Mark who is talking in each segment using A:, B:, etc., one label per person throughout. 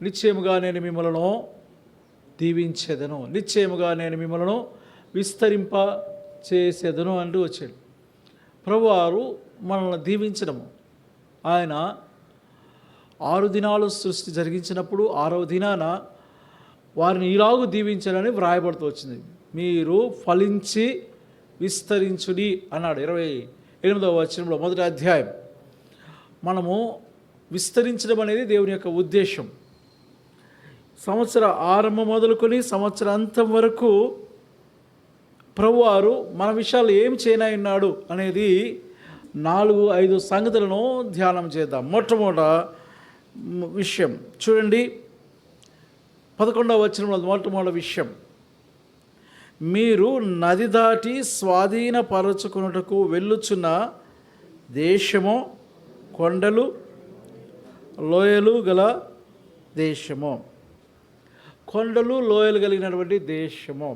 A: నిశ్చయముగా నేను మిమ్మలను దీవించేదను, నిశ్చయముగా నేను మిమ్మలను విస్తరింప చేసేదను అంటూ వచ్చాడు. ప్రభువారు మనల్ని దీవించడము, ఆయన 6 దినాలు సృష్టి జరిగించినప్పుడు 6వ దినాన వారిని ఇలాగూ దీవించాలని వ్రాయబడుతూ వచ్చింది. మీరు ఫలించి విస్తరించుడి అన్నాడు 28వ వచనంలో, మొదటి అధ్యాయం. మనము విస్తరించడం అనేది దేవుని యొక్క ఉద్దేశం. సంవత్సర ఆరంభం మొదలుకొని సంవత్సర అంతం వరకు ప్రభువారు మన విషయాలు ఏం చేయనన్నాడు అనేది 4-5 సంగతులను ధ్యానం చేద్దాం. మొట్టమొదట విషయం చూడండి, 11వ వచనంలో మొట్టమొదటి విషయం, మీరు నది దాటి స్వాధీనపరచుకున్నటకు వెళ్ళుచున్న దేశము కొండలు లోయలు గల దేశము. కొండలు లోయలు కలిగినటువంటి దేశము.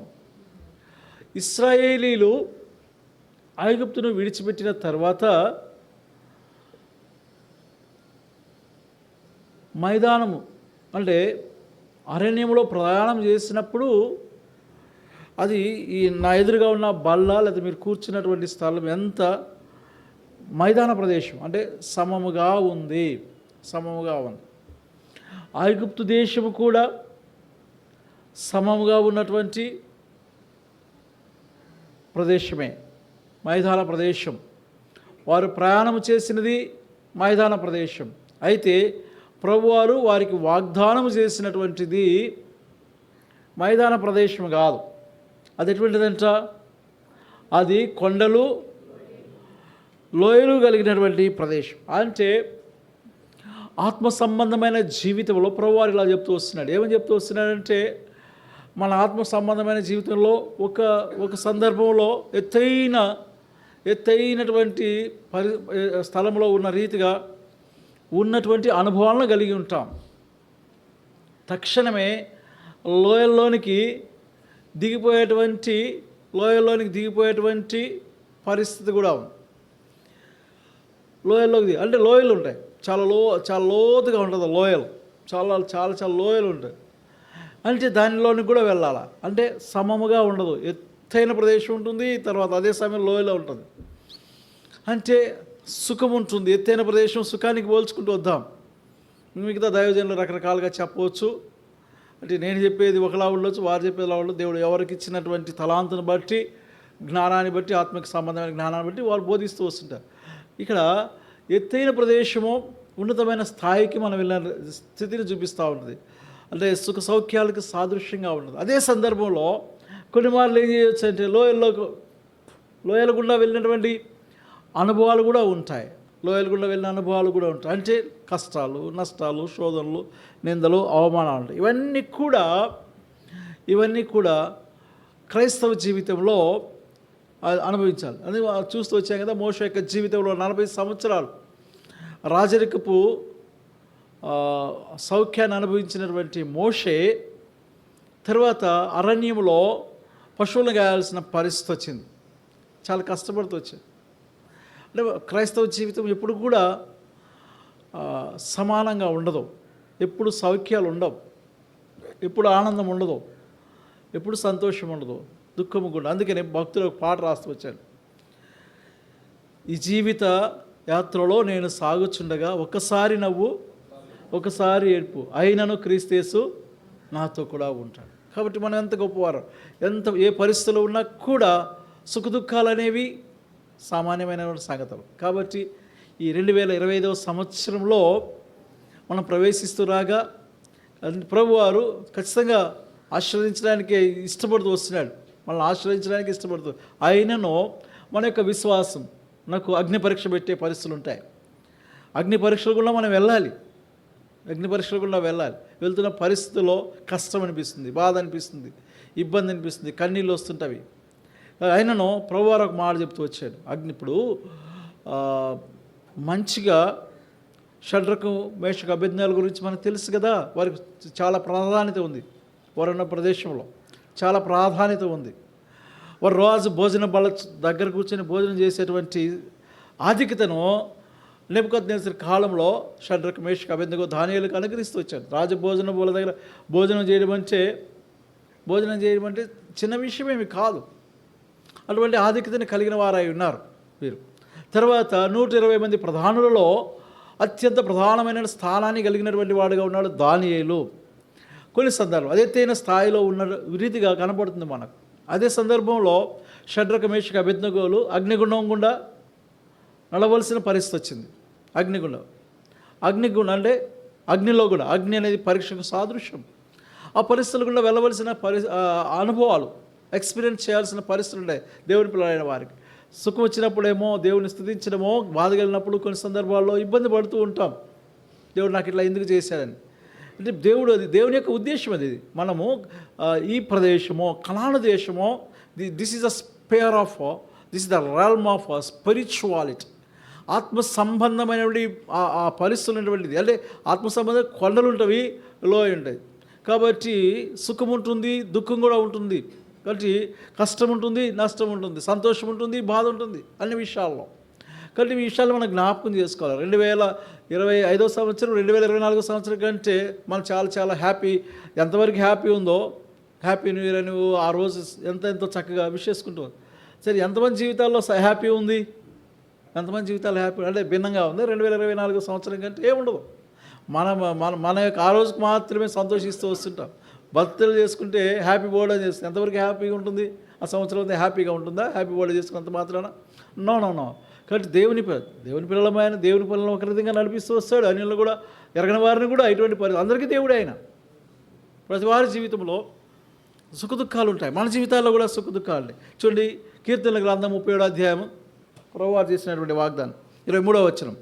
A: ఇశ్రాయేలీలు ఐగుప్తును విడిచిపెట్టిన తర్వాత మైదానము అంటే అరణ్యంలో ప్రయాణం చేసినప్పుడు అది ఈ నా ఎదురుగా ఉన్న బల్ల లేదా మీరు కూర్చున్నటువంటి స్థలం ఎంత మైదాన ప్రదేశం అంటే సమముగా ఉంది. ఐగుప్తు దేశము కూడా సమముగా ఉన్నటువంటి ప్రదేశమే, మైదాన ప్రదేశం. వారు ప్రయాణం చేసినది మైదాన ప్రదేశం. అయితే ప్రభువారు వారికి వాగ్దానం చేసినటువంటిది మైదాన ప్రదేశం కాదు. అది ఎటువంటిదంట? అది కొండలు లోయలు కలిగినటువంటి ప్రదేశం. అంటే ఆత్మ సంబంధమైన జీవితంలో ప్రభువారు ఇలా చెప్తూ వస్తున్నాడు. ఏమని చెప్తూ వస్తున్నాడంటే, మన ఆత్మ సంబంధమైన జీవితంలో ఒక సందర్భంలో ఎత్తైనటువంటి స్థలంలో ఉన్న రీతిగా ఉన్నటువంటి అనుభవాలను కలిగి ఉంటాం. తక్షణమే లోయల్లోనికి దిగిపోయేటువంటి పరిస్థితి కూడా ఉంది. లోయల్లోకి అంటే లోయలు ఉంటాయి, చాలా లోతుగా ఉంటుంది లోయలు, చాలా లోయలు ఉంటాయి. అంటే దానిలోనికి కూడా వెళ్ళాలా అంటే సమముగా ఉండదు. ఎత్తైన ప్రదేశం ఉంటుంది, తర్వాత అదే సమయం లోయలో ఉంటుంది. అంటే సుఖం ఉంటుంది. ఎత్తైన ప్రదేశం సుఖానికి పోల్చుకుంటూ వద్దాం. మిగతా దైవజనులు రకరకాలుగా చెప్పవచ్చు. అంటే నేను చెప్పేది ఒకలా ఉండొచ్చు, వారు చెప్పేది ఎలా ఉండదు. దేవుడు ఎవరికి ఇచ్చినటువంటి తలాంతుని బట్టి, జ్ఞానాన్ని బట్టి, ఆత్మకి సంబంధమైన జ్ఞానాన్ని బట్టి వాళ్ళు బోధిస్తూ వస్తుంటారు. ఇక్కడ ఎత్తైన ప్రదేశము ఉన్నతమైన స్థాయికి మనం వెళ్ళిన స్థితిని చూపిస్తూ ఉంటుంది. అంటే సుఖ సౌఖ్యాలకు సాదృశ్యంగా ఉంటుంది. అదే సందర్భంలో కొన్ని మార్లు ఏం చేయొచ్చు అంటే లోయల గుండా వెళ్ళినటువంటి అనుభవాలు కూడా ఉంటాయి. లోయల గుండా వెళ్ళిన అనుభవాలు కూడా ఉంటాయి. అంటే కష్టాలు, నష్టాలు, శోధనలు, నిందలు, అవమానాలు ఉంటాయి. ఇవన్నీ కూడా క్రైస్తవ జీవితంలో అనుభవించాలి. అది చూస్తూ వచ్చాం కదా. మోషే యొక్క జీవితంలో 40 సంవత్సరాలు రాజరికపు సౌఖ్యాన్ని అనుభవించినటువంటి మోషే తర్వాత అరణ్యంలో పశువులను గాయాల్సిన పరిస్థితి వచ్చింది. చాలా కష్టపడుతూ వచ్చింది. అంటే క్రైస్తవ జీవితం ఎప్పుడు కూడా సమానంగా ఉండదు. ఎప్పుడు సౌఖ్యాలు ఉండవు, ఎప్పుడు ఆనందం ఉండదు, ఎప్పుడు సంతోషం ఉండదు, దుఃఖము కూడా. అందుకని భక్తులు ఒక పాట రాస్తూ వచ్చాను. ఈ జీవిత యాత్రలో నేను సాగుచుండగా ఒకసారి నవ్వు ఒకసారి ఏడ్పు, అయినను క్రీస్తు నాతో కూడా ఉంటాడు. కాబట్టి మనం ఎంత గొప్పవారు, ఏ పరిస్థితుల్లో ఉన్నా కూడా సుఖదుఖాలు అనేవి సామాన్యమైన సంగతులు. కాబట్టి ఈ 2025వ సంవత్సరంలో మనం ప్రవేశిస్తూ రాగా ప్రభువారు ఖచ్చితంగా ఆశీర్వదించడానికి ఇష్టపడుతూ వస్తున్నాడు. మనల్ని ఆశ్రయించడానికి ఇష్టపడుతుంది. అయినను మన యొక్క విశ్వాసం నాకు అగ్ని పరీక్ష పెట్టే పరిస్థితులు ఉంటాయి. అగ్ని పరీక్షలు కూడా మనం వెళ్ళాలి. వెళ్తున్న పరిస్థితుల్లో కష్టం అనిపిస్తుంది, బాధ అనిపిస్తుంది, ఇబ్బంది అనిపిస్తుంది, కన్నీళ్ళు వస్తుంటవి. అయినను ప్రభువారు ఒక మాట చెప్తూ వచ్చాడు. ఇప్పుడు మంచిగా షడ్రకు, మేషకు, అబేద్నెగోల గురించి మనకు తెలుసు కదా. వారికి చాలా ప్రాధాన్యత ఉంది. వారున్న ప్రదేశంలో చాలా ప్రాధాన్యత ఉంది. వారు రోజు భోజన బల్ల దగ్గర కూర్చొని భోజనం చేసేటువంటి ఆధిక్యతను నెబుకద్నెజరు కాలంలో షడ్రక్ మేషక్ అబేద్నెగో దానియేలుకు అనుగ్రహిస్తూ వచ్చాడు. రాజభోజన బోల దగ్గర భోజనం చేయడం అంటే చిన్న విషయమేమి కాదు. అటువంటి ఆధిక్యతని కలిగిన వారై ఉన్నారు వీరు. తర్వాత 120 మంది ప్రధానులలో అత్యంత ప్రధానమైన స్థానాన్ని కలిగినటువంటి వాడుగా ఉన్నాడు దానియేలు. కొన్ని సందర్భం అదెత్తైన స్థాయిలో ఉన్న రీతిగా కనపడుతుంది మనకు. అదే సందర్భంలో షడ్రక్ మేషక్ అబేద్నెగోలు అగ్నిగుండం గుండా నడవలసిన పరిస్థితి వచ్చింది. అగ్నిగుండం అంటే అగ్నిలో కూడా, అగ్ని అనేది పరీక్షకు సాదృశ్యం. ఆ పరిస్థితులు గుండా వెళ్ళవలసిన అనుభవాలు ఎక్స్పీరియన్స్ చేయాల్సిన పరిస్థితులు ఉంటాయి దేవుని పిల్లలైన వారికి. సుఖం వచ్చినప్పుడేమో దేవుని స్తుతించడమో, బాధ కలిగినప్పుడు కొన్ని సందర్భాల్లో ఇబ్బంది పడుతూ ఉంటాం. దేవుడు నాకు ఇట్లా ఎందుకు చేశాడని. అంటే దేవుని యొక్క ఉద్దేశం అది. మనము ఈ ప్రదేశమో కనాను దేశమో this is this is the realm of spirituality. ఆత్మ సంబంధమైనటువంటి ఆ పరిస్థితులు ఉన్నటువంటిది. అంటే ఆత్మ సంబంధం కొండలు ఉంటవి, లోయ ఉంటుంది. కాబట్టి సుఖం ఉంటుంది, దుఃఖం కూడా ఉంటుంది. కాబట్టి కష్టం ఉంటుంది, నష్టం ఉంటుంది, సంతోషం ఉంటుంది, బాధ ఉంటుంది అన్ని విషయాల్లో. కాబట్టి ఈ విషయాలు మనం జ్ఞాపకం చేసుకోవాలి. 2025 సంవత్సరం 2024 సంవత్సరం కంటే మనం చాలా చాలా హ్యాపీ. ఎంతవరకు హ్యాపీ ఉందో, హ్యాపీ న్యూ ఇయర్ అని ఆ రోజు ఎంతో చక్కగా విష్ చేసుకుంటాం. సరే, ఎంతమంది జీవితాల్లో హ్యాపీ ఉంది, ఎంతమంది జీవితాలు హ్యాపీ అంటే భిన్నంగా ఉంది. 2024 సంవత్సరం కంటే ఏముండదు. మన యొక్క ఆ రోజుకు మాత్రమే సంతోషిస్తూ వస్తుంటాం. బర్త్డే చేసుకుంటే హ్యాపీ బర్త్డే చేస్తుంది. ఎంతవరకు హ్యాపీగా ఉంటుంది? ఆ సంవత్సరం అంతా హ్యాపీగా ఉంటుందా? హ్యాపీ బర్త్డే చేసుకున్నంత మాత్రాన? నో. కాబట్టి దేవుని పిల్లలమైన దేవుని పిల్లలను ఒక విధంగా నడిపిస్తూ వస్తాడు. అన్యులను కూడా, ఎరగని వారిని కూడా ఇటువంటి అందరికీ దేవుడే ఆయన. ప్రతి వారి జీవితంలో సుఖదుఖాలు ఉంటాయి. మన జీవితాల్లో కూడా సుఖదుఖాలు ఉంటాయి. చూడండి, కీర్తనల గ్రంథం 37వ అధ్యాయం ప్రభువారు చేసినటువంటి వాగ్దానం 23వ వచనం.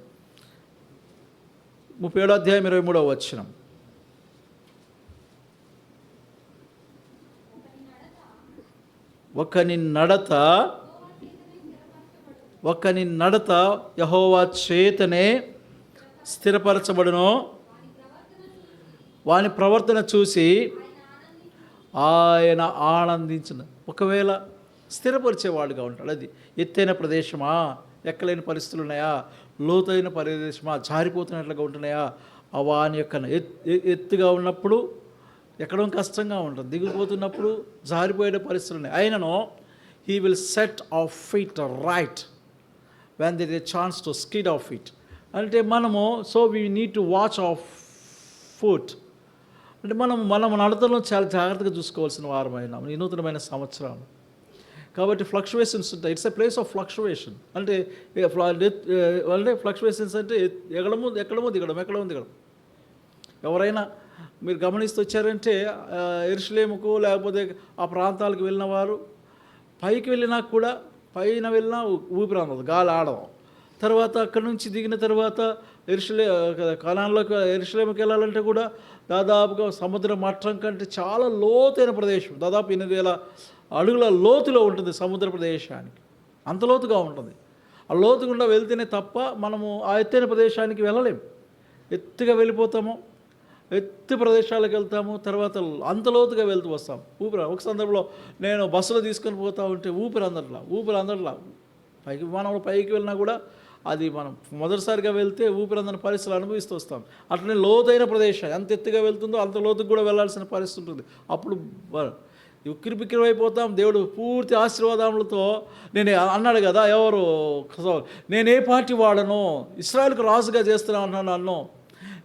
A: 37వ అధ్యాయం 23వ వచనం. ఒకని నడత యెహోవా చేతనే స్థిరపరచబడును, వాని ప్రవర్తన చూసి ఆయన ఆనందించిన. ఒకవేళ స్థిరపరిచేవాడుగా ఉంటాడు. అది ఎత్తైన ప్రదేశమా, ఎక్కలేని పరిస్థితులు ఉన్నాయా, లోతైన ప్రదేశమా, జారిపోతున్నట్లుగా ఉంటున్నాయా, వాని యొక్క ఎత్తుగా ఉన్నప్పుడు ఎక్కడం కష్టంగా ఉంటుంది, దిగిపోతున్నప్పుడు జారిపోయే పరిస్థితులు ఉన్నాయి. అయినను he will set of feet right when there is a chance to skid of feet. అంటే మనము we need to watch of foot. అంటే మనం నడతలో చాలా జాగ్రత్తగా చూసుకోవాల్సిన వారమైనా ఈ నూతనమైన సంవత్సరం. కాబట్టి ఫ్లక్చువేషన్స్ ఉంటాయి. It's a place of fluctuation. అంటే ఫ్లక్చువేషన్స్ అంటే ఎక్కడమో దిగడం. ఎవరైనా మీరు గమనిస్తూ వచ్చారంటే యెరూషలేముకు లేకపోతే ఆ ప్రాంతాలకు వెళ్ళిన వారు పైకి వెళ్ళినా కూడా, పైన వెళ్ళినా ఊపిరి అందదు, గాలి ఆడదు. తర్వాత అక్కడి నుంచి దిగిన తర్వాత యెరూషలేముకి వెళ్ళాలంటే కూడా దాదాపుగా సముద్ర మట్టం కంటే చాలా లోతైన ప్రదేశం, దాదాపు 8,000 అడుగుల లోతులో ఉంటుంది సముద్ర ప్రదేశానికి. అంత లోతుగా ఉంటుంది. ఆ లోతు గుండా వెళ్తేనే తప్ప మనము ఆ ఎత్తైన ప్రదేశానికి వెళ్ళలేము. ఎత్తుగా వెళ్ళిపోతాము, ఎత్తు ప్రదేశాలకు వెళ్తాము, తర్వాత అంత లోతుగా వెళ్తూ వస్తాం. ఒక సందర్భంలో నేను బస్సులో తీసుకొని పోతా ఉంటే ఊపిరి అందట్లా పైకి వెళ్ళినా కూడా అది మనం మొదటిసారిగా వెళ్తే ఊపిరి అందని పరిస్థితులు అనుభవిస్తూ వస్తాం. అట్లనే లోతైన ప్రదేశం ఎంత ఎత్తుగా వెళ్తుందో అంత లోతుకు కూడా వెళ్ళాల్సిన పరిస్థితి ఉంటుంది. అప్పుడు ఉక్కిరిబిక్కిరి అయిపోతాం. దేవుడు పూర్తి ఆశీర్వాదములతో నేను అన్నాడు కదా, ఎవరు నేను ఏ పార్టీ వాడను, ఇశ్రాయేలుకు రాజుగా చేస్తున్నాను అన్నాను.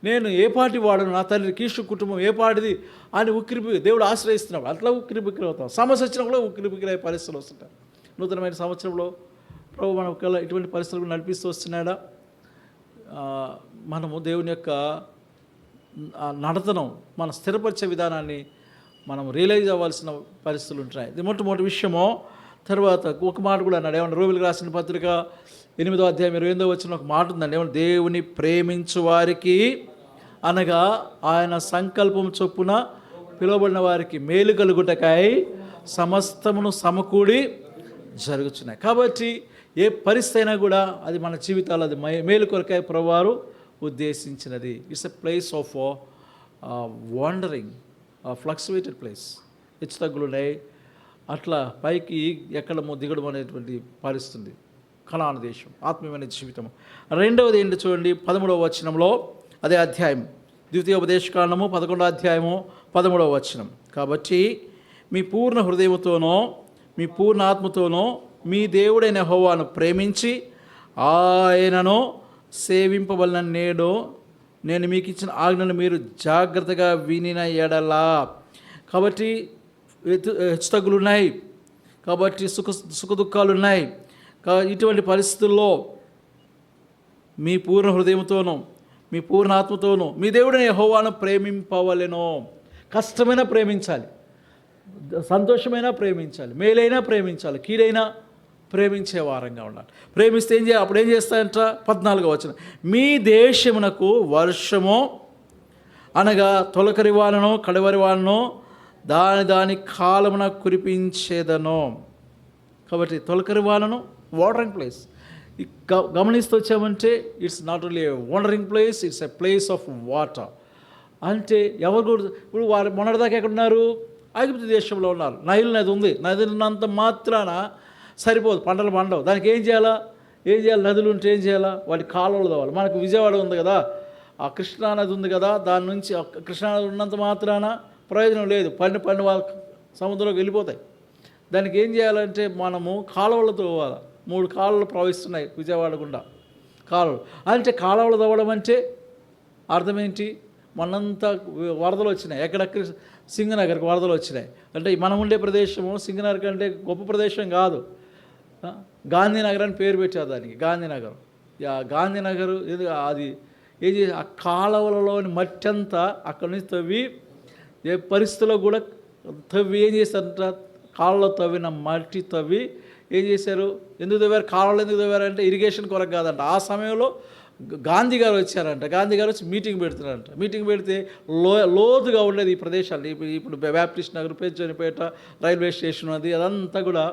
A: నేను ఏ పార్టీ వాడను, నా తల్లి కీషు కుటుంబం ఏ పాటిది అని దేవుడు ఆశ్రయిస్తున్నాడు. అట్లా ఉక్కిరిబిక్కిరి అవుతాం. సమస్య వచ్చినా కూడా ఉక్కిరిబిక్కిరి అయ్యే పరిస్థితులు వస్తుంటాయి. నూతనమైన సంవత్సరంలో ప్రభు మన ఒకవేళ ఇటువంటి పరిస్థితులు నడిపిస్తూ వస్తున్నాడా, మనము దేవుని యొక్క నడతను మన స్థిరపరిచే విధానాన్ని మనం రియలైజ్ అవ్వాల్సిన పరిస్థితులు ఉంటాయి. ఇది మొట్టమొదటి విషయమో. తర్వాత ఒక మాట కూడా అన్నాడు, ఏమన్నా రోమిలికి రాసిన పత్రిక 8వ అధ్యాయం 28వ వచనంలో ఒక మాట ఉందండి. ఏమన్నా దేవుని ప్రేమించు వారికి అనగా ఆయన సంకల్పం చొప్పున పిలువబడిన వారికి మేలు కలుగుటకై సమస్తమును సమకూడి జరుగుతున్నాయి. కాబట్టి ఏ పరిస్థితి అయినా కూడా అది మన జీవితాలు అది మేలు కొరకై ప్రభువారు ఉద్దేశించినది. It's a place of wandering, fluctuated place. హెచ్చు తగ్గులున్నాయి, అట్లా పైకి ఎక్కడమో దిగడం అనేటువంటి పరిస్థితి. కనాను దేశం, ఆత్మీయమైన జీవితం. రెండవది ఏంటి చూడండి, 13వ వచనంలో, అదే అధ్యాయం, ద్వితీయోపదేశకాండము 11వ అధ్యాయము 13వ వచనం. కాబట్టి మీ పూర్ణ హృదయముతోనో మీ పూర్ణ ఆత్మతోనో మీ దేవుడైన యెహోవాను ప్రేమించి ఆయనను సేవింపవలన నేను మీకు ఇచ్చిన ఆజ్ఞను మీరు జాగ్రత్తగా వినిన ఎడలా. కాబట్టి హెచ్చుతగ్గులు ఉన్నాయి, కాబట్టి సుఖ దుఃఖాలు ఉన్నాయి. ఇటువంటి పరిస్థితుల్లో మీ పూర్ణ హృదయంతోనూ మీ పూర్ణ ఆత్మతోనూ మీ దేవుడిని యెహోవాను ప్రేమింపవలెను. కష్టమైనా ప్రేమించాలి, సంతోషమైనా ప్రేమించాలి, మేలైనా ప్రేమించాలి, కీడైనా ప్రేమించే వారంగా ఉండాలి. ప్రేమిస్తే ఏం చేయాలి? అప్పుడు ఏం చేస్తాయంట? 14వ వచనం, మీ దేశమునకు వర్షము అనగా తొలకరి వానను కడవరి వానను దాని కాలమున కురిపించేదను. కాబట్టి తొలకరి వానను వాటరింగ్ ప్లేస్ గమనిస్తూ వచ్చామంటే it's not only A wandering place, it's a place of water. అంటే ఎవరు కూడా ఇప్పుడు వారు మొన్నటిదాకా ఎక్కడున్నారు? ఐగుప్తు దేశంలో ఉన్నారు. నైల్ నది ఉంది, నది ఉన్నంత మాత్రాన సరిపోదు, పంటలు పండవు. దానికి ఏం చేయాలి? నదులు ఉంటే ఏం చేయాలా? వాటి కాలువలు తవ్వాలి. మనకు విజయవాడ ఉంది కదా, ఆ కృష్ణానది ఉంది కదా, దాని నుంచి కృష్ణానది ఉన్నంత మాత్రాన ప్రయోజనం లేదు. పండి వాళ్ళ సముద్రంలోకి వెళ్ళిపోతాయి. దానికి ఏం చేయాలంటే మనము కాలువలు తవ్వాలి. 3 కాలువలు ప్రవహిస్తున్నాయి విజయవాడ గుండా కాలువలు. అంటే కాలువలు తవ్వడం అంటే అర్థం ఏంటి? మనంతా వరదలు వచ్చినాయి. ఎక్కడెక్కడ సింగనగర్కి వరదలు వచ్చినాయి. అంటే మనం ఉండే ప్రదేశము సింగనగర్ కంటే గొప్ప ప్రదేశం కాదు. గాంధీనగర్ అని పేరు పెట్టారు దానికి, గాంధీనగర్. గాంధీనగర్ అది ఏం చేసి ఆ కాలువలలోని మట్టి అంతా అక్కడి నుంచి తవ్వి ఏ పరిస్థితుల్లో కూడా తవ్వి ఏం చేస్తారంట, కాళ్ళలో తవ్విన మట్టి తవ్వి ఏం చేశారు? ఎందుకు తవ్వారు? కాలువలు ఎందుకు తవ్వారంటే ఇరిగేషన్ కొరకు కాదంట. ఆ సమయంలో గాంధీ గారు వచ్చారంట. గాంధీ గారు వచ్చి మీటింగ్ పెడుతున్నారంట. మీటింగ్ పెడితే లోతుగా ఉండేది ఈ ప్రదేశాలు. ఇప్పుడు బ్యాప్టిస్ట్ నగర్, పెంచనిపేట రైల్వే స్టేషన్ అది అదంతా కూడా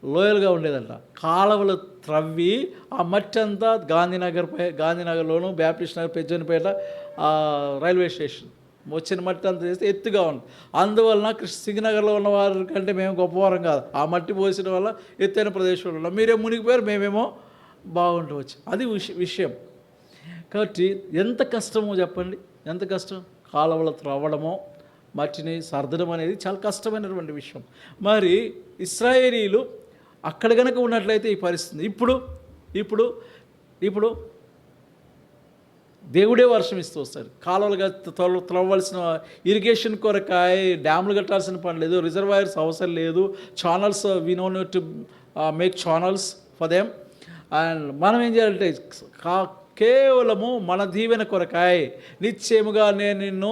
A: లోయలుగా ఉండేదంట. కాలువలు త్రవ్వి ఆ మట్టి అంతా గాంధీనగర్లోను, బ్యాప్టిస్ట్ నగర్, పెంచనిపేట రైల్వే స్టేషన్ వచ్చిన మట్టి అంతా చేస్తే ఎత్తుగా ఉంది. అందువలన సింగనగర్లో ఉన్న వారి కంటే మేము గొప్పవారం కాదు. ఆ మట్టి పోసిన వల్ల ఎత్తైన ప్రదేశంలో ఉన్నాం. మీరేం మునిగిపోయారు, మేమేమో బాగుండవచ్చు. అది విషయం. కాబట్టి ఎంత కష్టమో చెప్పండి, ఎంత కష్టం. కాలువలు త్రవ్వడమో మట్టిని సర్దడం అనేది చాలా కష్టమైనటువంటి విషయం. మరి ఇశ్రాయేలీలు అక్కడ కనుక ఉన్నట్లయితే ఈ పరిస్థితి ఇప్పుడు దేవుడే వర్షం ఇస్తూ వస్తాడు. కాలువలుగా త్రవ్వాల్సిన ఇరిగేషన్ కొరకాయ డ్యాములు కట్టాల్సిన పని లేదు, రిజర్వాయర్స్ అవసరం లేదు, channels we know need to make channels for them. And మనం ఏం చేయాలంటే కేవలము మన దీవెన కొరకాయ నిశ్చయముగా నేను నిన్ను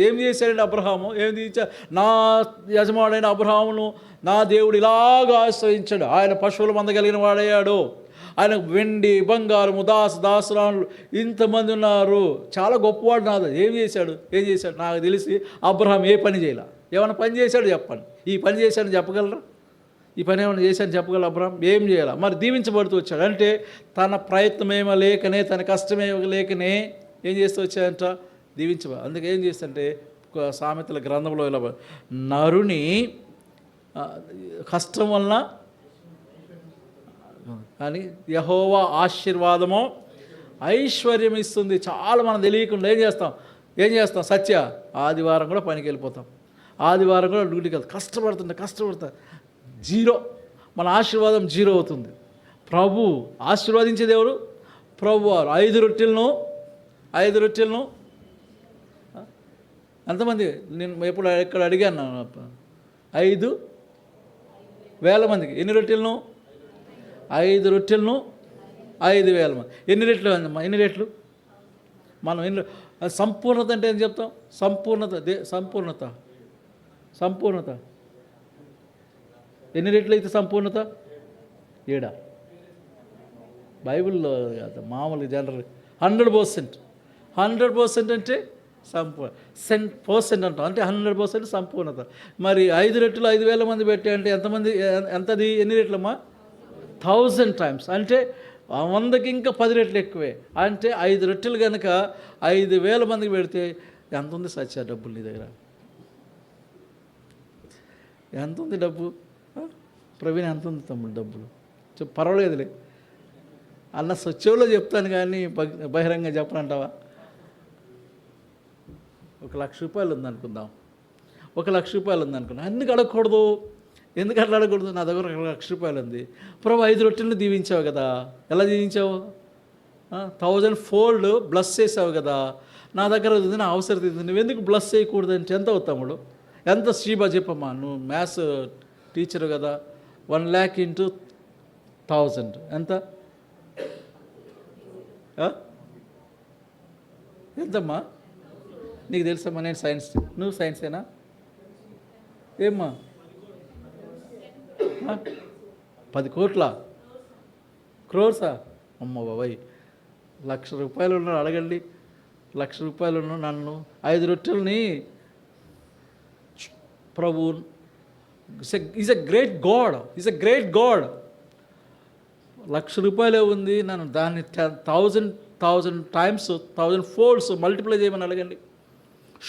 A: ఏం చేశాడంటే అబ్రహాము ఏం దీవించా? నా యజమానుడైన అబ్రహామును నా దేవుడు ఇలాగా ఆశ్రయించాడు. ఆయన పశువుల మంద కలిగిన వాడయ్యాడు. ఆయన వెండి బంగారము దాసరాలు ఇంతమంది ఉన్నారు, చాలా గొప్పవాడు. నాది ఏం చేశాడు? నాకు తెలిసి అబ్రహాం ఏ పని చేయాల? ఏమైనా పని చేశాడు చెప్పండి. ఈ పని చేశాడని చెప్పగలరా? ఈ పని ఏమైనా చేశాడని చెప్పగలరా? అబ్రహాం ఏం చేయాల? మరి దీవించబడుతూ వచ్చాడు. అంటే తన ప్రయత్నమేమో లేకనే, తన కష్టమేమో లేకనే ఏం చేస్తూ వచ్చాడంట? అందుకే ఏం చేస్తుంటే సామెతల గ్రంథంలో ఇలా, నరుని కష్టం వలన కానీ యెహోవా ఆశీర్వాదము ఐశ్వర్యం ఇస్తుంది. చాలా మనం తెలియకుండా ఏం చేస్తాం? సత్య ఆదివారం కూడా పనికి వెళ్ళిపోతాం, ఆదివారం కూడా డ్యూటీకి వెళ్తాం, కష్టపడతా జీరో. మన ఆశీర్వాదం జీరో అవుతుంది. ప్రభు ఆశీర్వాదించే దేవుడు ప్రభు వారు 5 రొట్టెలను ఎంతమంది? నేను ఎప్పుడు ఎక్కడ అడిగాను, 5,000 మందికి. ఎన్ని రొట్టెలను? 5 రొట్టెలను 5,000 మంది. ఎన్ని రెట్లు అమ్మా? ఎన్ని రెట్లు? మనం సంపూర్ణత అంటే ఏం చెప్తాం? సంపూర్ణత ఎన్ని రెట్లు అయితే సంపూర్ణత? 7. బైబిల్లో కాదు, మామూలుగా జనరల్ 100%. 100% అంటే పర్సెంట్ అంటాం, అంటే 100% సంపూర్ణత. మరి 5 రెట్లు 5,000 మంది పెట్టే అంటే ఎంతది? ఎన్ని రెట్లమ్మా? 1000 times. అంటే 100కి ఇంకా 10 రెట్లు ఎక్కువే. అంటే 5 రొట్టెలు కనుక 5,000 మందికి పెడితే ఎంత ఉంది సత్య డబ్బులు నీ దగ్గర? ఎంత ఉంది డబ్బు? ప్రవీణ్ ఎంత ఉంది తమ్ముడు డబ్బులు? పర్వాలేదులే, అన్న సత్యంలో చెప్తాను కానీ బహిరంగ చెప్పనంటావా? 1,00,000 రూపాయలు ఉందనుకుందాం, 1,00,000 రూపాయలు ఉందనుకున్నాం. ఎందుకు అడగకూడదు? ఎందుకు అట్లా అడగకూడదు? నా దగ్గర 1,00,000 రూపాయలు ఉంది. ప్రభు 5 రొట్టెలను దీవించావు కదా, ఎలా దీవించావు? 1000 ఫోల్డ్ బ్లస్ చేసావు కదా, నా దగ్గర ఉంది, నా అవసరం ఇది, నువ్వెందుకు బ్లస్ చేయకూడదు అంటే ఎంత అవుతాముడు? ఎంత శ్రీబా చెప్పమ్మా, నువ్వు మ్యాథ్స్ టీచరు కదా. 1,00,000 ఇంటూ 1000 ఎంత? ఎంతమ్మా నీకు తెలుసమ్మా? నేను సైన్స్, నువ్వు సైన్సేనా? ఏమ్మా 10 కోట్ల క్రోర్సా? అమ్మ బాబాయ్, 1,00,000 రూపాయలు ఉన్నాడు అడగండి. 1,00,000 రూపాయలు ఉన్న నన్ను 5 రొట్టెలని ప్రభు is a great God, is a great God. 1,00,000 రూపాయలే ఉంది, నన్ను దాన్ని 1000 టైమ్స్ 1000 ఫోల్డ్స్ మల్టిప్లై చేయమని అడగండి.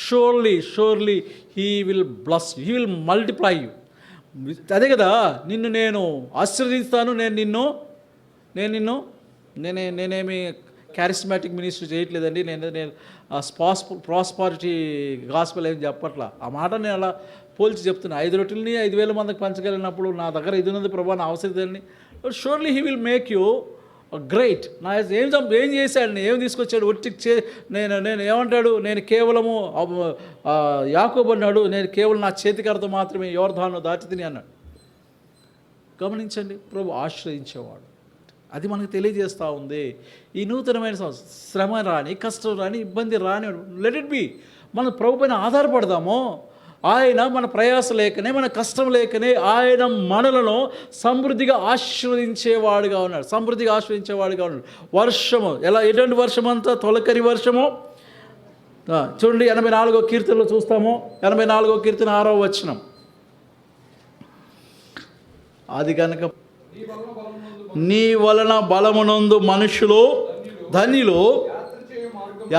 A: Surely he will bless, he will multiply you. అదే కదా, నిన్ను నేను ఆశీర్వదిస్తాను, నేనేమి క్యారిస్మాటిక్ మినిస్ట్రీ చేయట్లేదండి, నేను ప్రాస్పారిటీ గాస్పెల్ ఏం చెప్పట్లా. ఆ మాట నేను అలా పోల్చి చెప్తున్నా. 5 రొట్టెలని 5,000 మందికి పంచగలిగినప్పుడు నా దగ్గర ఇది ఉన్నది ప్రభా, నా అవసరం ఇదండి. Surely he will make you great. నా ఏం చేశాడు, ఏం తీసుకొచ్చాడు? నేను ఏమంటాడు? నేను కేవలము యాకోబు అన్నాడు, నేను కేవలం నా చేతికరతో మాత్రమే యోర్దాను దాటి తిని అన్నాడు. గమనించండి, ప్రభు ఆశ్రయించేవాడు. అది మనకు తెలియజేస్తూ ఉంది. ఈ నూతనమైన శ్రమ రాని, కష్టం రాని, ఇబ్బంది రాని, లెట్ ఇట్ బి. మనం ప్రభు పైన ఆధారపడదాము. ఆయన మన ప్రయాస లేకనే, మన కష్టం లేకనే ఆయన మనలను సమృద్ధిగా ఆశీర్వదించేవాడుగా ఉన్నాడు, సమృద్ధిగా ఆశీర్వదించేవాడుగా ఉన్నాడు. వర్షము ఎటువంటి వర్షం అంతా? తొలకరి వర్షము. చూడండి 84వ కీర్తనలో చూస్తాము. 84వ కీర్తన 6వ వచనం. అది కనుక నీ వలన బలమునందు మనుషులు ధన్యులు,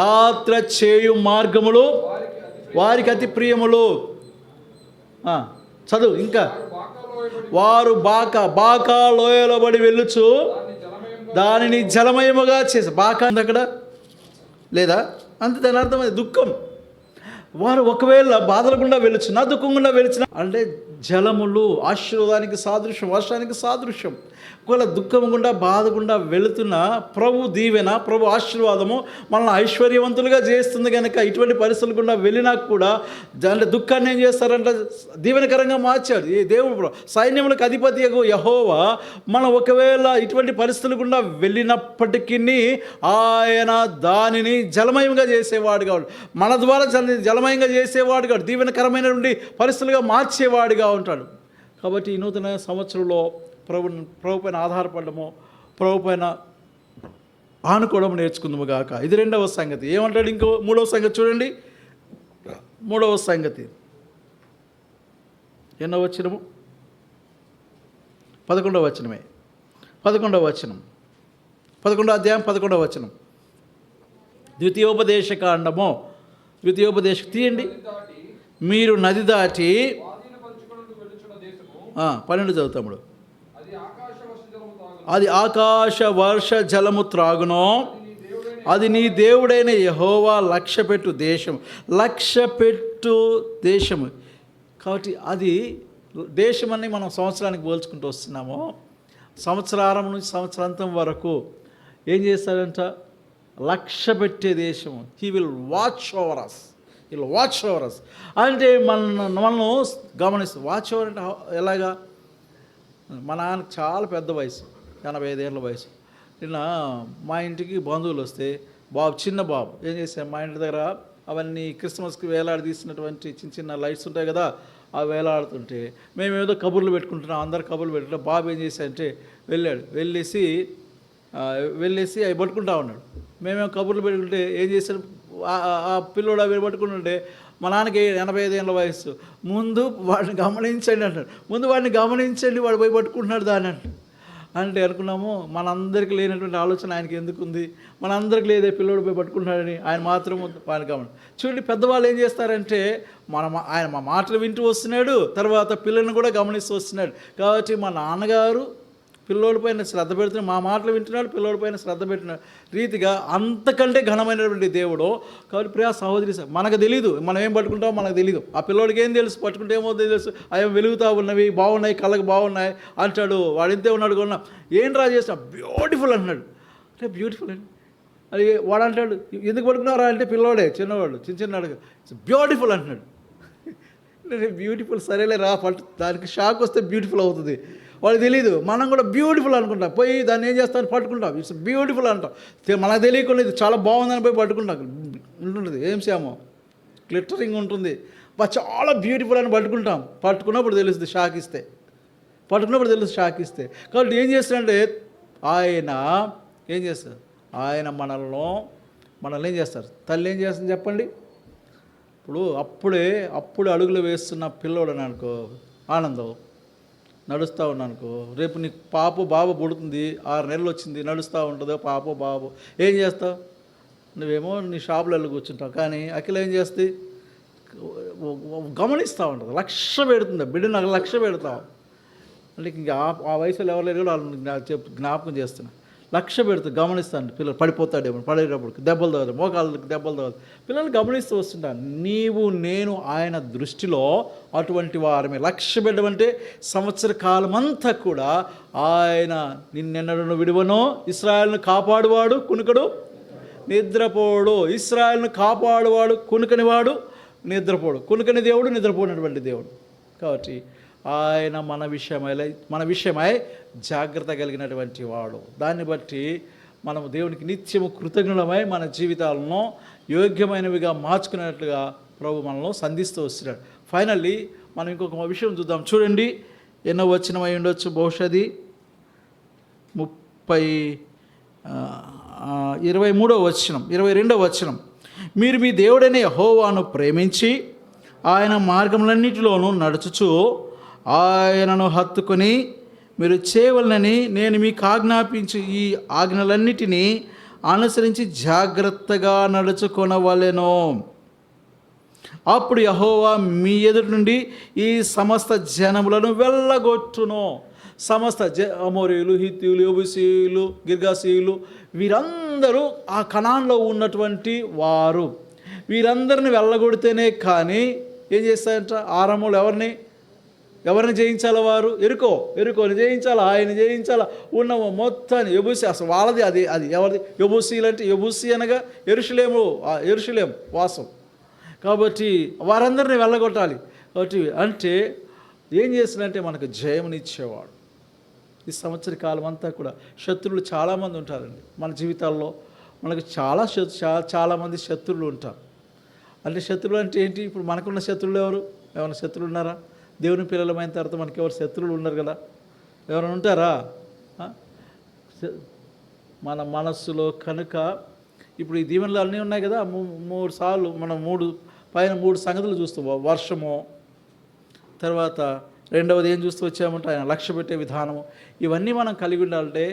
A: యాత్ర చేయు మార్గములు వారికి అతి ప్రియములు. చదువు ఇంకా. వారు బాకా లోయలో పడి వెళ్ళుచు దానిని జలమయముగా చేసి. బాకా అక్కడ లేదా? అంతే, దాని అర్థం అది దుఃఖం. వారు ఒకవేళ బాధల గుండా వెళ్ళొచ్చు, దుఃఖం గుండా వెళ్ళొచ్చు అంటే జలములు ఆశీర్వాదానికి సాదృశ్యం, వర్షానికి సాదృశ్యం. ఒకవేళ దుఃఖం గుండా బాధ గుండా వెళుతున్న ప్రభు దీవెన, ప్రభు ఆశీర్వాదము మనల్ని ఐశ్వర్యవంతులుగా చేస్తుంది. కనుక ఇటువంటి పరిస్థితులు గుండా వెళ్ళినా కూడా దాంట్లో దుఃఖాన్ని ఏం చేస్తారంటే దీవెనకరంగా మార్చాడు ఈ దేవుడు. సైన్యములకు అధిపతి యెహోవా మనం ఒకవేళ ఇటువంటి పరిస్థితులు గుండా వెళ్ళినప్పటికీ ఆయన దానిని జలమయంగా చేసేవాడు కాదు, మన ద్వారా జలమయంగా చేసేవాడు కాదు, దీవెనకరమైన నుండి పరిస్థితులుగా మార్చేవాడుగా ఉంటాడు. కాబట్టి ఈ నూతన సంవత్సరంలో ప్రభు పైన ఆధారపడము, ప్రభు పైన ఆనుకోవడం నేర్చుకుందాము గాక. ఇది 2వ సంగతి. ఏమంటాడు ఇంకో 3వ సంగతి చూడండి. 3వ సంగతి ఎన్నో వచనము? 11వ వచనమే. 11వ వచనం, 11వ అధ్యాయం 11వ వచనం. ద్వితీయోపదేశకాండము, తీయండి. మీరు నది దాటి 12 చదువుతాముడు. అది ఆకాశ వర్ష జలము త్రాగునో, అది నీ దేవుడైన యెహోవా లక్ష్యపెట్టు దేశము. కాబట్టి అది దేశమని మనం సంవత్సరానికి పోల్చుకుంటూ వస్తున్నాము. సంవత్సరారం నుంచి సంవత్సరాంతం వరకు ఏం చేస్తాడంట? లక్ష్య పెట్టే దేశము. He will watch over us. అంటే మనల్ని గమనిస్తూ. వాచ్ ఓవర్ అంటే ఎలాగా? మా నాన్నకి చాలా పెద్ద వయసు, 85 ఏళ్ళ వయసు. నిన్న మా ఇంటికి బంధువులు వస్తే చిన్న బాబు ఏం చేశారు, మా ఇంటి దగ్గర అవన్నీ క్రిస్మస్కి వేలాడదీసినటువంటి చిన్న లైట్స్ ఉంటాయి కదా, అవి వేలాడుతుంటే మేమేదో కబుర్లు పెట్టుకుంటున్నాం, అందరు కబుర్లు పెట్టుకుంటాం. బాబు ఏం చేశాడంటే వెళ్ళేసి అవి పట్టుకుంటా ఉన్నాడు. మేమేమో కబుర్లు పెట్టుకుంటే ఏం చేశాడు, ఆ పిల్లోడు అవి పట్టుకుంటుంటే మా నాన్నకి 85 ఏళ్ళ వయసు. ముందు వాడిని గమనించండి అంటాడు. వాడు పోయి పట్టుకుంటున్నాడు దాన్ని అంటే అనుకున్నాము, మనందరికీ లేనటువంటి ఆలోచన ఆయనకి ఎందుకు ఉంది? మనందరికీ లేదే పిల్లోడు పోయి పట్టుకుంటున్నాడని. ఆయన మాత్రం వాడిని గమని చూడండి. పెద్దవాళ్ళు ఏం చేస్తారంటే ఆయన మా మాటలు వింటూ వస్తున్నాడు, తర్వాత పిల్లల్ని కూడా గమనిస్తూ వస్తున్నాడు. కాబట్టి మా నాన్నగారు పిల్లోడి పైన శ్రద్ధ పెడుతున్నాడు, మా మాటలు వింటున్నాడు, పిల్లోడి పైన శ్రద్ధ పెట్టిన రీతిగా అంతకంటే ఘనమైనటువంటి దేవుడు. కాబట్టి ప్రియా సహోదరి, మనకు తెలీదు మనం ఏం పట్టుకుంటామో మనకు తెలీదు. ఆ పిల్లోడికి ఏం తెలుసు, పట్టుకుంటే ఏమో తెలుసు, అవి వెలుగుతూ ఉన్నవి, బాగున్నాయి, కళ్ళకు బాగున్నాయి అంటాడు. వాడు ఇంతే ఉన్నాడు కొన్నా, ఏం డ్రా చేస్తా, బ్యూటిఫుల్ అంటున్నాడు. అంటే బ్యూటిఫుల్ అండి అది వాడు అంటాడు, ఎందుకు పట్టుకున్నారా అంటే పిల్లోడే చిన్నవాడు చిన్నవాడు బ్యూటిఫుల్ అంటున్నాడు. బ్యూటిఫుల్ సరేలే రా పట్టు, దానికి షాక్ వస్తే బ్యూటిఫుల్ అవుతుంది. వాడికి తెలియదు, మనం కూడా బ్యూటిఫుల్ అనుకుంటాం, పోయి దాన్ని ఏం చేస్తామని పట్టుకుంటాం, ఇట్స్ బ్యూటిఫుల్ అంటాం. మనకు తెలియకుండా ఇది చాలా బాగుందని పోయి పట్టుకుంటాం. ఉంటుంటుంది ఏం సేమో గ్లిటరింగ్ ఉంటుంది, చాలా బ్యూటిఫుల్ అని పట్టుకున్నప్పుడు తెలుస్తుంది షాక్ ఇస్తే, షాక్ ఇస్తే. కాబట్టి ఏం చేస్తాడంటే ఆయన ఏం చేస్తారు, ఆయన మనల్ని ఏం చేస్తారు, తల్లి ఏం చేస్తుంది చెప్పండి. ఇప్పుడు అప్పుడే అడుగులు వేస్తున్న పిల్లోడని అనుకో, ఆనందం నడుస్తూ ఉన్నానుకో, రేపు నీకు బాబు పుడుతుంది, 6 నెలలు వచ్చింది, నడుస్తూ ఉంటుందో బాబు ఏం చేస్తావు, నువ్వేమో నీ షాపులో వెళ్ళి కూర్చుంటావు. కానీ అఖిల ఏం చేస్తుంది, గమనిస్తూ ఉంటుంది, లక్ష్య పెడుతుంది, బిడ్డను లక్ష్య పెడతావు. అంటే ఇంకా ఆ వయసులో ఎవరు లేరు, వాళ్ళు జ్ఞాపకం చేస్తున్నా, లక్ష్య పెడుతుంది, గమనిస్తాను. పిల్లలు పడిపోతాడేమో, పడేటప్పుడు దెబ్బలు తగదు, మోకాళ్ళకి దెబ్బలు తగదు, పిల్లలు గమనిస్తూ వస్తుంటాను. నీవు నేను ఆయన దృష్టిలో అటువంటి వారమే. లక్ష్య పెట్టమంటే సంవత్సర కాలం అంతా కూడా ఆయన నిన్నెన్నడను విడువనో, ఇశ్రాయేలును కాపాడువాడు కునుకడు నిద్రపోడు, ఇశ్రాయేలును కాపాడువాడు కునుకనివాడు నిద్రపోడు. కునుకని దేవుడు, నిద్రపోయినటువంటి దేవుడు. కాబట్టి ఆయన మన విషయమై జాగ్రత్త కలిగినటువంటి వాడు. దాన్ని బట్టి మనం దేవునికి నిత్యము కృతజ్ఞులమై మన జీవితాలను యోగ్యమైనవిగా మార్చుకునేట్లుగా ప్రభు మనల్ని సంధిస్తూ వస్తున్నాడు. ఫైనల్లీ మనం ఇంకొక విషయం చూద్దాం. చూడండి, ఎన్నో వచనమై ఉండొచ్చు, బహుశది 23వ వచనం, 22వ వచనం. మీరు మీ దేవుడైన యెహోవాను ప్రేమించి ఆయన మార్గములన్నిటిలోనూ నడుచుచు ఆయనను హత్తుకొని మీరు చేయవలనని నేను మీకు ఆజ్ఞాపించి ఈ ఆజ్ఞలన్నిటినీ అనుసరించి జాగ్రత్తగా నడుచుకొనవలెను. అప్పుడు యెహోవా మీ ఎదుటి నుండి ఈ సమస్త జనములను వెళ్ళగొట్టును. సమస్త అమోరీయులు, హిత్తీయులు, యెబూసీయులు, గిర్గాసీయులు, వీరందరూ ఆ కనాన్లో ఉన్నటువంటి వారు. వీరందరిని వెళ్ళగొడితేనే కానీ ఏం చేస్తారంట, ఆరంభంలో ఎవరిని జయించాలి, వారు ఎరుకోని జయించాలి, ఆయన జయించాలి. ఉన్న మొత్తాన్ని యెబూసీ, అసలు వాళ్ళది అది ఎవరిది, యెబూసీలు అంటే, యెబూసీ అనగా యెరూషలేము వాసం. కాబట్టి వారందరినీ వెళ్ళగొట్టాలి. కాబట్టి అంటే ఏం చేసినంటే మనకు జయమునిచ్చేవాడు. ఈ సంవత్సర కాలం అంతా కూడా శత్రువులు చాలామంది ఉంటారండి మన జీవితాల్లో. మనకు చాలామంది శత్రువులు ఉంటారు. అంటే శత్రువులు అంటే ఏంటి, ఇప్పుడు మనకున్న శత్రువులు ఎవరు, ఏమైనా శత్రువులు ఉన్నారా? దేవుని పిల్లలమైన తర్వాత మనకి ఎవరు శత్రువులు ఉన్నారు కదా, ఎవరైనా ఉంటారా? మన మనస్సులో కనుక ఇప్పుడు ఈ దీవెనలు అన్నీ ఉన్నాయి కదా, 3 సార్లు మనం 3 సంగతులు చూస్తాం. వర్షము, తర్వాత రెండవది ఏం చూస్తూ వచ్చామంటే ఆయన లక్ష్య పెట్టే విధానము. ఇవన్నీ మనం కలిగి ఉండాలంటే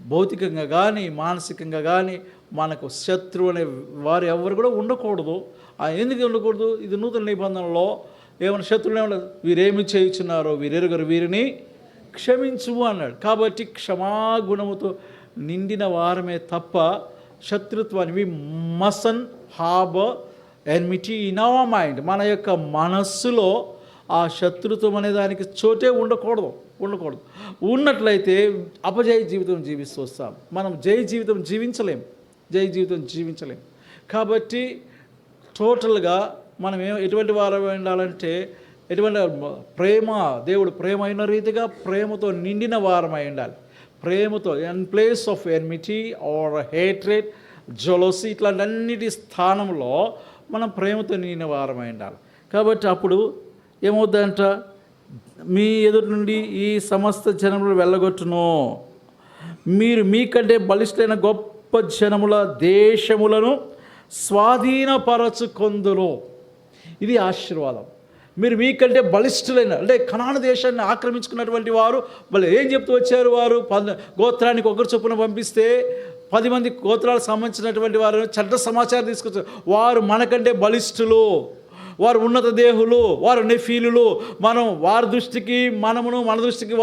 A: భౌతికంగా కానీ మానసికంగా కానీ మనకు శత్రువు అనే వారు ఎవరు కూడా ఉండకూడదు. ఎందుకు ఉండకూడదు, ఇది నూతన నిబంధనలో ఏమైనా శత్రువులు ఏమన్నా, వీరేమి చేయుచున్నారో వీరెరుగరు, వీరిని క్షమించుము అన్నాడు. కాబట్టి క్షమాగుణముతో నిండిన వారమే తప్ప శత్రుత్వాన్ని, we mustn't have enmity in our mind, మన యొక్క మనస్సులో ఆ శత్రుత్వం అనే దానికి చోటే ఉండకూడదు. ఉన్నట్లయితే అపజయ జీవితం జీవిస్తూ వస్తాం. మనం జయ జీవితం జీవించలేం. కాబట్టి టోటల్గా మనం ఎటువంటి వారు ఉండాలంటే, ఎటువంటి దేవుడు ప్రేమ అయిన రీతిగా ప్రేమతో నిండిన వారమై ఉండాలి. ప్రేమతో, in place of enmity or hatred, jealousy, ఇట్లాంటి అన్నిటి స్థానంలో మనం ప్రేమతో నిండిన వారమై ఉండాలి. కాబట్టి అప్పుడు ఏమవుద్దంట, మీ ఎదుటి నుండి ఈ సమస్త జనములు వెళ్ళగొట్టును, మీరు మీకంటే బలిష్టైన గొప్ప జనముల దేశములను స్వాధీనపరచుకొందురు. ఇది ఆశీర్వాదం. మీరు మీకంటే బలిష్ఠులైన, అంటే కనాను దేశాన్ని ఆక్రమించుకున్నటువంటి వారు వాళ్ళు ఏం చెప్తూ వచ్చారు, వారు గోత్రానికి ఒకరు చొప్పున పంపిస్తే 10 మంది గోత్రాలకు సంబంధించినటువంటి వారు చెడ్డ సమాచారం తీసుకొచ్చారు. వారు మనకంటే బలిష్ఠులు, వారు ఉన్నత దేహులు, వారు నెఫీలులు. మనం వారి దృష్టికి మనమును, మన దృష్టికి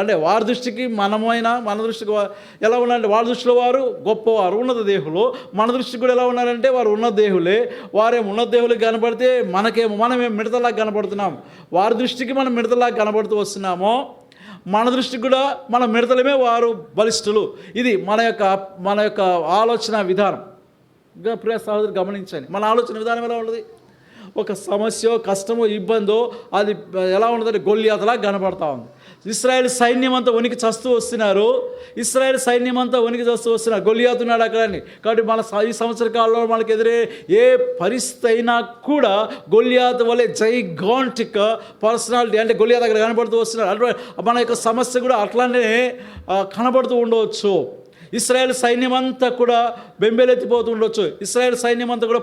A: అంటే వారి దృష్టికి మనమైనా, మన దృష్టికి ఎలా ఉన్నారంటే వారి దృష్టిలో వారు గొప్పవారు, ఉన్నత దేహులు. మన దృష్టికి కూడా ఎలా ఉన్నారంటే వారు ఉన్నత దేహులే. వారేమో ఉన్నత దేహులకు కనపడితే మనమేం మిడతలాగా కనపడుతున్నాం. వారి దృష్టికి మనం మిడతలాగా కనపడుతూ వస్తున్నామో, మన దృష్టికి కూడా మన మిడతలమే వారు బలిష్ఠులు. ఇది మన యొక్క ఆలోచన విధానం. ప్రియ సహోదరు గమనించండి, మన ఆలోచన విధానం ఎలా ఉంటుంది. ఒక సమస్య, కష్టమో, ఇబ్బందో అది ఎలా ఉన్నదంటే గొల్లియాతలా కనపడతా ఉంది. ఇశ్రాయేల్ సైన్యం అంతా వణికి చస్తూ వస్తున్నారు. గొల్లియాతున్నాడు అక్కడని. కాబట్టి మన ఈ సంవత్సర కాలంలో మనకు ఎదురే ఏ పరిస్థితి అయినా కూడా గొల్లియాతు వలె జైగాంటిక్ పర్సనాలిటీ అంటే గొల్లియాతు అక్కడ కనపడుతూ వస్తున్నాడు. అంటే మన యొక్క సమస్య కూడా అట్లానే కనబడుతూ ఉండవచ్చు. ఇశ్రాయేల్ సైన్యం అంతా కూడా బెంబేలెత్తిపోతూ ఉండొచ్చు. ఇశ్రాయేల్ సైన్యం అంతా కూడా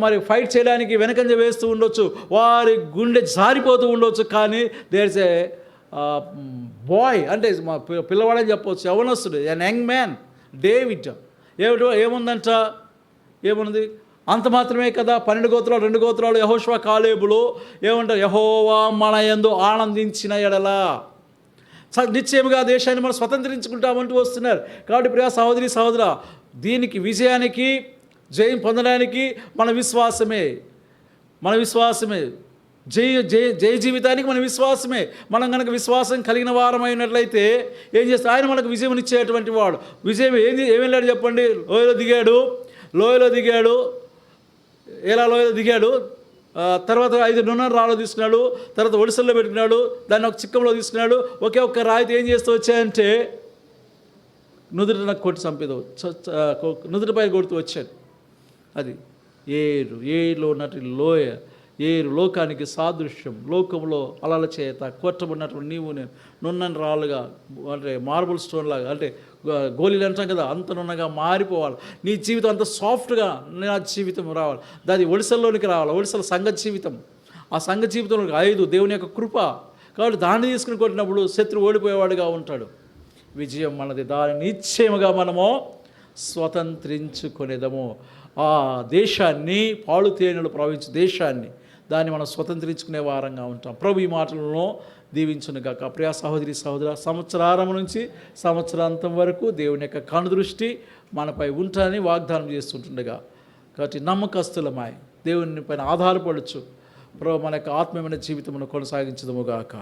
A: మరి ఫైట్ చేయడానికి వెనకంజ వేస్తూ ఉండొచ్చు. వారి గుండె జారిపోతూ ఉండొచ్చు. కానీ దేర్స్ ఏ బాయ్, అంటే మా పిల్లవాడని చెప్పవచ్చు, యవనస్తుడు, ఎన్ యంగ్ మ్యాన్, డేవిడ్. ఏముంది అంత మాత్రమే కదా. 12 గోత్రాలు, 2 గోత్రాలు యెహోషువ కాలేబులు ఏమంటారు, యెహోవా మన యందు ఆనందించిన ఎడల నిశ్చయముగా దేశాన్ని మనం స్వతంత్రించుకుంటామంటూ వస్తున్నారు. కాబట్టి ప్రియ సహోదరి సహోదర, దీనికి విజయానికి, జయం పొందడానికి మన విశ్వాసమే జయ జీవితానికి మన విశ్వాసమే. మనం కనుక విశ్వాసం కలిగిన వారమైనట్లయితే ఏం చేస్తే ఆయన మనకు విజయం ఇచ్చేటువంటి వాడు. విజయం ఏమి వెళ్ళాడు చెప్పండి. లోయలో దిగాడు. ఎలా లోయలో దిగాడు? తర్వాత 5 నున్న రాళ్ళు తీసుకున్నాడు. తర్వాత ఒడిసెల్లో పెట్టుకున్నాడు. దాన్ని ఒక చిక్కంలో తీసుకున్నాడు. ఒక్క రాయితో ఏం చేస్తూ వచ్చాయంటే నుదుటిన కొట్టి చంపేదో, నుదుటిపై కొడుతూ వచ్చాడు. అది ఏరులో ఉన్నటువంటి లోయ, ఏరు లోకానికి సాదృశ్యం. లోకంలో అలల చేత కొట్టబడినటువంటి నీవు నేను నున్నని రాళ్ళుగా, అంటే మార్బుల్ స్టోన్ లాగా, అంటే గోళీలు అంటాం కదా, అంత నున్నగా మారిపోవాలి. నీ జీవితం అంత సాఫ్ట్గా నా జీవితం రావాలి. దాని ఒడిసల్లోనికి రావాలి. ఒడిసల సంఘ జీవితం. ఆ సంఘ జీవితంలోకి 5 దేవుని యొక్క కృప. కాబట్టి దాన్ని తీసుకుని కొట్టినప్పుడు శత్రువు ఓడిపోయేవాడుగా ఉంటాడు. విజయం మనది. దాన్ని నిశ్చయముగా మనము స్వతంత్రించుకునేదము. ఆ దేశాన్ని, పాలు తేనెలు ప్రవహించే దేశాన్ని, దాన్ని మనం స్వతంత్రించుకునే వారంగా ఉంటాం. ప్రభు ఈ మాటలను దీవించునుగాక. ప్రియ సహోదరి సహోదర, సంవత్సరారం నుంచి సంవత్సరాంతం వరకు దేవుని యొక్క కనుదృష్టి మనపై ఉంటానని వాగ్దానం చేస్తుంటుండగా, కాబట్టి నమ్మకస్తులమై దేవుని పైన ఆధారపడచ్చు. ప్రభు మన యొక్క ఆత్మీయమైన జీవితమును కొనసాగించదుముగాక.